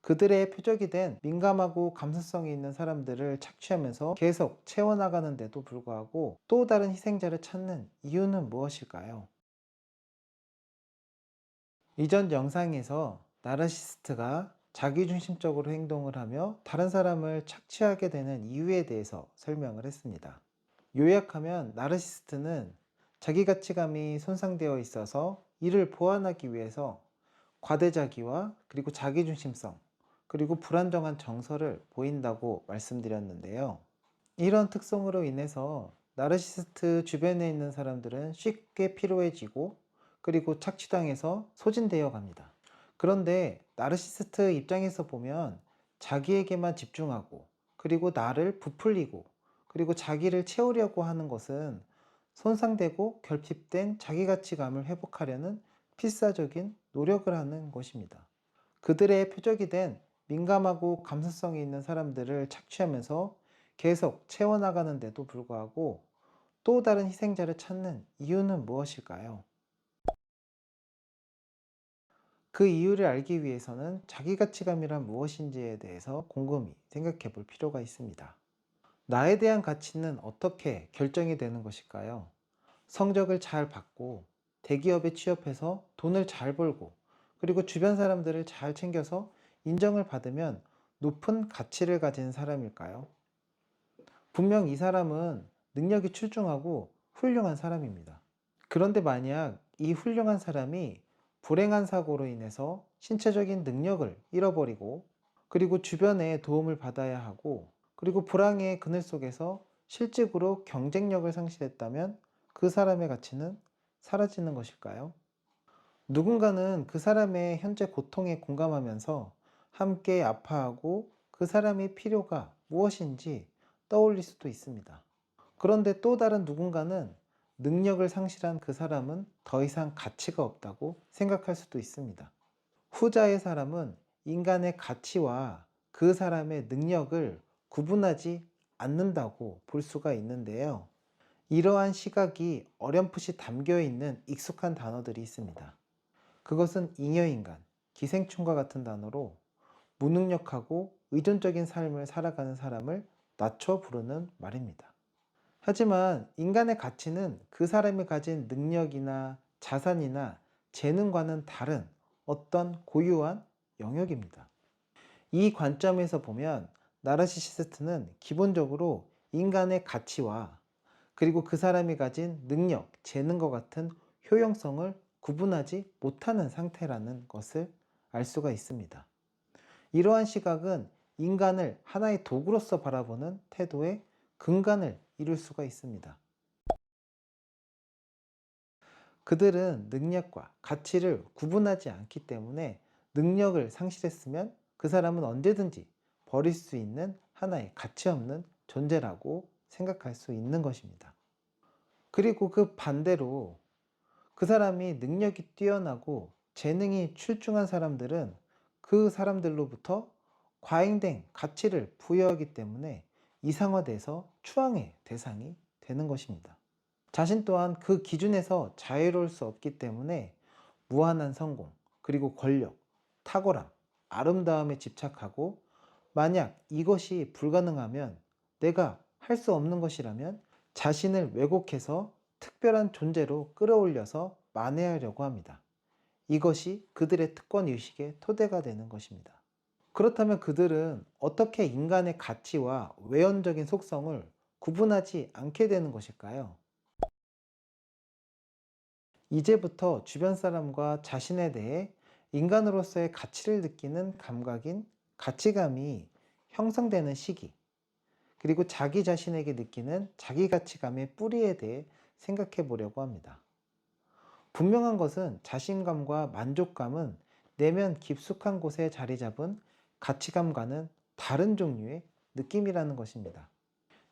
그들의 표적이 된 민감하고 감수성이 있는 사람들을 착취하면서 계속 채워나가는데도 불구하고 또 다른 희생자를 찾는 이유는 무엇일까요? 이전 영상에서 나르시스트가 자기중심적으로 행동을 하며 다른 사람을 착취하게 되는 이유에 대해서 설명을 했습니다. 요약하면 나르시스트는 자기 가치감이 손상되어 있어서 이를 보완하기 위해서 과대자기와 그리고 자기중심성, 그리고 불안정한 정서를 보인다고 말씀드렸는데요. 이런 특성으로 인해서 나르시스트 주변에 있는 사람들은 쉽게 피로해지고 그리고 착취당해서 소진되어 갑니다. 그런데 나르시스트 입장에서 보면 자기에게만 집중하고 그리고 나를 부풀리고 그리고 자기를 채우려고 하는 것은 손상되고 결핍된 자기 가치감을 회복하려는 필사적인 노력을 하는 것입니다. 그들의 표적이 된 민감하고 감수성이 있는 사람들을 착취하면서 계속 채워나가는데도 불구하고 또 다른 희생자를 찾는 이유는 무엇일까요? 그 이유를 알기 위해서는 자기 가치감이란 무엇인지에 대해서 곰곰이 생각해 볼 필요가 있습니다. 나에 대한 가치는 어떻게 결정이 되는 것일까요? 성적을 잘 받고 대기업에 취업해서 돈을 잘 벌고 그리고 주변 사람들을 잘 챙겨서 인정을 받으면 높은 가치를 가진 사람일까요? 분명 이 사람은 능력이 출중하고 훌륭한 사람입니다. 그런데 만약 이 훌륭한 사람이 불행한 사고로 인해서 신체적인 능력을 잃어버리고 그리고 주변의 도움을 받아야 하고 그리고 불황의 그늘 속에서 실직으로 경쟁력을 상실했다면 그 사람의 가치는 사라지는 것일까요? 누군가는 그 사람의 현재 고통에 공감하면서 함께 아파하고 그 사람의 필요가 무엇인지 떠올릴 수도 있습니다. 그런데 또 다른 누군가는 능력을 상실한 그 사람은 더 이상 가치가 없다고 생각할 수도 있습니다. 후자의 사람은 인간의 가치와 그 사람의 능력을 구분하지 않는다고 볼 수가 있는데요. 이러한 시각이 어렴풋이 담겨 있는 익숙한 단어들이 있습니다. 그것은 잉여인간, 기생충과 같은 단어로 무능력하고 의존적인 삶을 살아가는 사람을 낮춰 부르는 말입니다. 하지만 인간의 가치는 그 사람이 가진 능력이나 자산이나 재능과는 다른 어떤 고유한 영역입니다. 이 관점에서 보면 나르시시스트는 기본적으로 인간의 가치와 그리고 그 사람이 가진 능력, 재능과 같은 효용성을 구분하지 못하는 상태라는 것을 알 수가 있습니다. 이러한 시각은 인간을 하나의 도구로서 바라보는 태도의 근간을 이룰 수가 있습니다. 그들은 능력과 가치를 구분하지 않기 때문에 능력을 상실했으면 그 사람은 언제든지 버릴 수 있는 하나의 가치 없는 존재라고 생각할 수 있는 것입니다. 그리고 그 반대로 그 사람이 능력이 뛰어나고 재능이 출중한 사람들은 그 사람들로부터 과잉된 가치를 부여하기 때문에 이상화돼서 추앙의 대상이 되는 것입니다. 자신 또한 그 기준에서 자유로울 수 없기 때문에 무한한 성공, 그리고 권력, 탁월함, 아름다움에 집착하고 만약 이것이 불가능하면 내가 할 수 없는 것이라면 자신을 왜곡해서 특별한 존재로 끌어올려서 만회하려고 합니다. 이것이 그들의 특권의식의 토대가 되는 것입니다. 그렇다면 그들은 어떻게 인간의 가치와 외연적인 속성을 구분하지 않게 되는 것일까요? 이제부터 주변 사람과 자신에 대해 인간으로서의 가치를 느끼는 감각인 가치감이 형성되는 시기, 그리고 자기 자신에게 느끼는 자기 가치감의 뿌리에 대해 생각해 보려고 합니다. 분명한 것은 자신감과 만족감은 내면 깊숙한 곳에 자리 잡은 가치감과는 다른 종류의 느낌이라는 것입니다.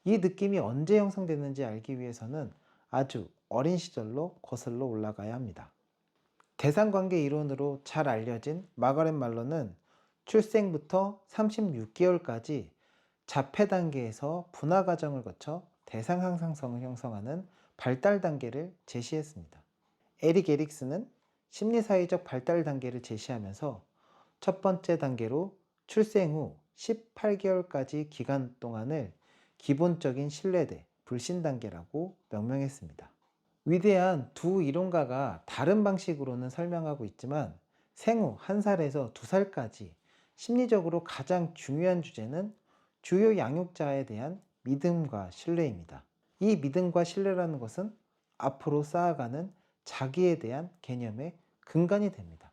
이 느낌이 언제 형성되는지 알기 위해서는 아주 어린 시절로 거슬러 올라가야 합니다. 대상관계 이론으로 잘 알려진 마가렛 말로는 출생부터 36개월까지 자폐 단계에서 분화 과정을 거쳐 대상 향상성을 형성하는 발달 단계를 제시했습니다. 에릭 에릭스는 심리사회적 발달 단계를 제시하면서 첫 번째 단계로 출생 후 18개월까지 기간 동안을 기본적인 신뢰대 불신 단계라고 명명했습니다. 위대한 두 이론가가 다른 방식으로는 설명하고 있지만 생후 1살에서 2살까지 심리적으로 가장 중요한 주제는 주요 양육자에 대한 믿음과 신뢰입니다. 이 믿음과 신뢰라는 것은 앞으로 쌓아가는 자기에 대한 개념의 근간이 됩니다.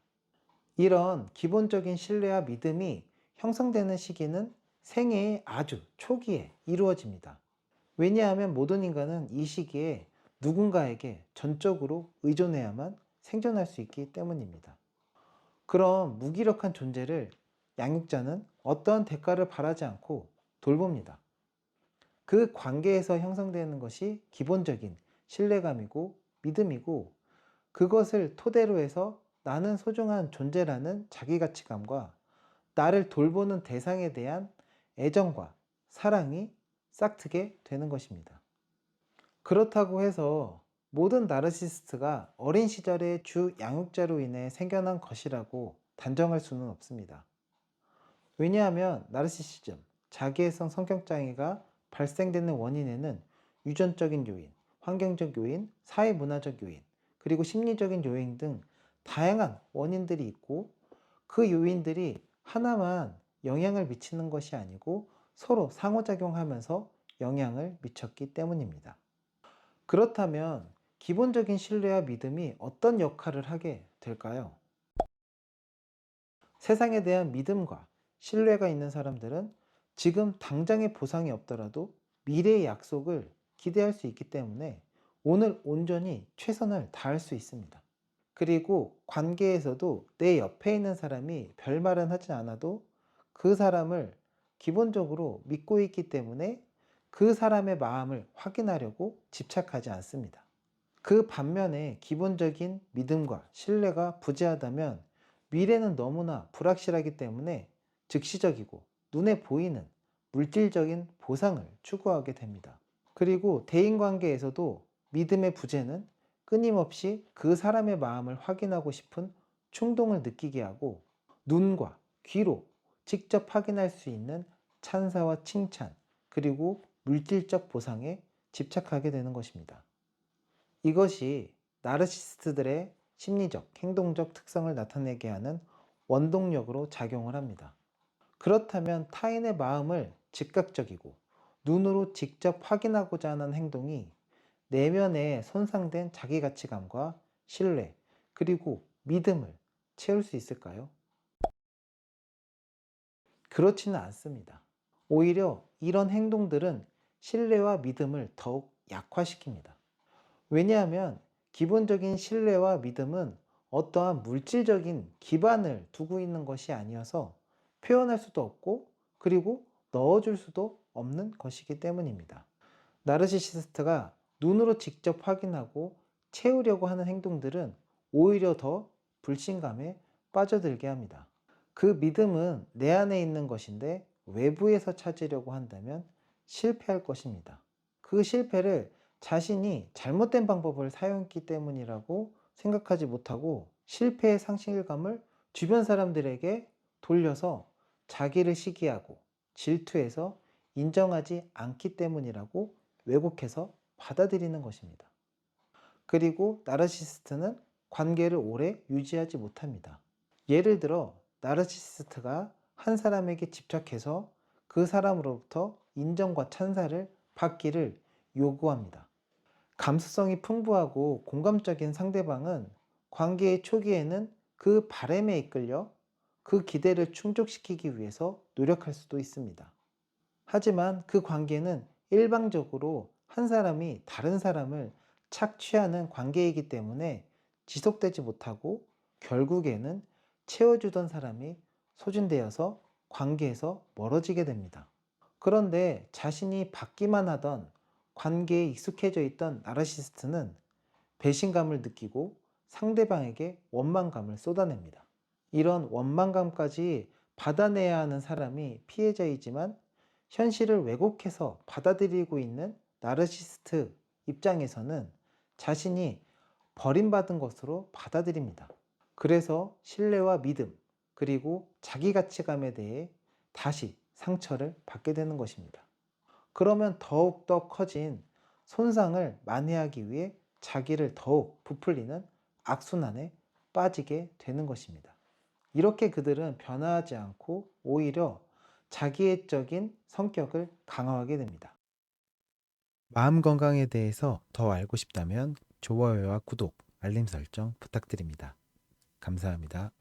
이런 기본적인 신뢰와 믿음이 형성되는 시기는 생애의 아주 초기에 이루어집니다. 왜냐하면 모든 인간은 이 시기에 누군가에게 전적으로 의존해야만 생존할 수 있기 때문입니다. 그럼 무기력한 존재를 양육자는 어떠한 대가를 바라지 않고 돌봅니다. 그 관계에서 형성되는 것이 기본적인 신뢰감이고 믿음이고, 그것을 토대로 해서 나는 소중한 존재라는 자기가치감과 나를 돌보는 대상에 대한 애정과 사랑이 싹트게 되는 것입니다. 그렇다고 해서 모든 나르시스트가 어린 시절의 주 양육자로 인해 생겨난 것이라고 단정할 수는 없습니다. 왜냐하면 나르시시즘, 자기애성 성격장애가 발생되는 원인에는 유전적인 요인, 환경적 요인, 사회문화적 요인, 그리고 심리적인 요인 등 다양한 원인들이 있고, 그 요인들이 하나만 영향을 미치는 것이 아니고 서로 상호작용하면서 영향을 미쳤기 때문입니다. 그렇다면 기본적인 신뢰와 믿음이 어떤 역할을 하게 될까요? 세상에 대한 믿음과 신뢰가 있는 사람들은 지금 당장의 보상이 없더라도 미래의 약속을 기대할 수 있기 때문에 오늘 온전히 최선을 다할 수 있습니다. 그리고 관계에서도 내 옆에 있는 사람이 별말은 하지 않아도 그 사람을 기본적으로 믿고 있기 때문에 그 사람의 마음을 확인하려고 집착하지 않습니다. 그 반면에 기본적인 믿음과 신뢰가 부재하다면 미래는 너무나 불확실하기 때문에 즉시적이고 눈에 보이는 물질적인 보상을 추구하게 됩니다. 그리고 대인관계에서도 믿음의 부재는 끊임없이 그 사람의 마음을 확인하고 싶은 충동을 느끼게 하고, 눈과 귀로 직접 확인할 수 있는 찬사와 칭찬, 그리고 물질적 보상에 집착하게 되는 것입니다. 이것이 나르시스트들의 심리적, 행동적 특성을 나타내게 하는 원동력으로 작용을 합니다. 그렇다면 타인의 마음을 즉각적이고 눈으로 직접 확인하고자 하는 행동이 내면에 손상된 자기가치감과 신뢰, 그리고 믿음을 채울 수 있을까요? 그렇지는 않습니다. 오히려 이런 행동들은 신뢰와 믿음을 더욱 약화시킵니다. 왜냐하면 기본적인 신뢰와 믿음은 어떠한 물질적인 기반을 두고 있는 것이 아니어서 표현할 수도 없고, 그리고 넣어줄 수도 없는 것이기 때문입니다. 나르시시스트가 눈으로 직접 확인하고 채우려고 하는 행동들은 오히려 더 불신감에 빠져들게 합니다. 그 믿음은 내 안에 있는 것인데 외부에서 찾으려고 한다면 실패할 것입니다. 그 실패를 자신이 잘못된 방법을 사용했기 때문이라고 생각하지 못하고 실패의 상실감을 주변 사람들에게 돌려서 자기를 시기하고 질투해서 인정하지 않기 때문이라고 왜곡해서 받아들이는 것입니다. 그리고 나르시스트는 관계를 오래 유지하지 못합니다. 예를 들어 나르시스트가 한 사람에게 집착해서 그 사람으로부터 인정과 찬사를 받기를 요구합니다. 감수성이 풍부하고 공감적인 상대방은 관계의 초기에는 그 바램에 이끌려 그 기대를 충족시키기 위해서 노력할 수도 있습니다. 하지만 그 관계는 일방적으로 한 사람이 다른 사람을 착취하는 관계이기 때문에 지속되지 못하고 결국에는 채워주던 사람이 소진되어서 관계에서 멀어지게 됩니다. 그런데 자신이 받기만 하던 관계에 익숙해져 있던 나르시스트는 배신감을 느끼고 상대방에게 원망감을 쏟아냅니다. 이런 원망감까지 받아내야 하는 사람이 피해자이지만 현실을 왜곡해서 받아들이고 있는 나르시스트 입장에서는 자신이 버림받은 것으로 받아들입니다. 그래서 신뢰와 믿음, 그리고 자기 가치감에 대해 다시 상처를 받게 되는 것입니다. 그러면 더욱더 커진 손상을 만회하기 위해 자기를 더욱 부풀리는 악순환에 빠지게 되는 것입니다. 이렇게 그들은 변화하지 않고 오히려 자기애적인 성격을 강화하게 됩니다. 마음 건강에 대해서 더 알고 싶다면 좋아요와 구독, 알림 설정 부탁드립니다. 감사합니다.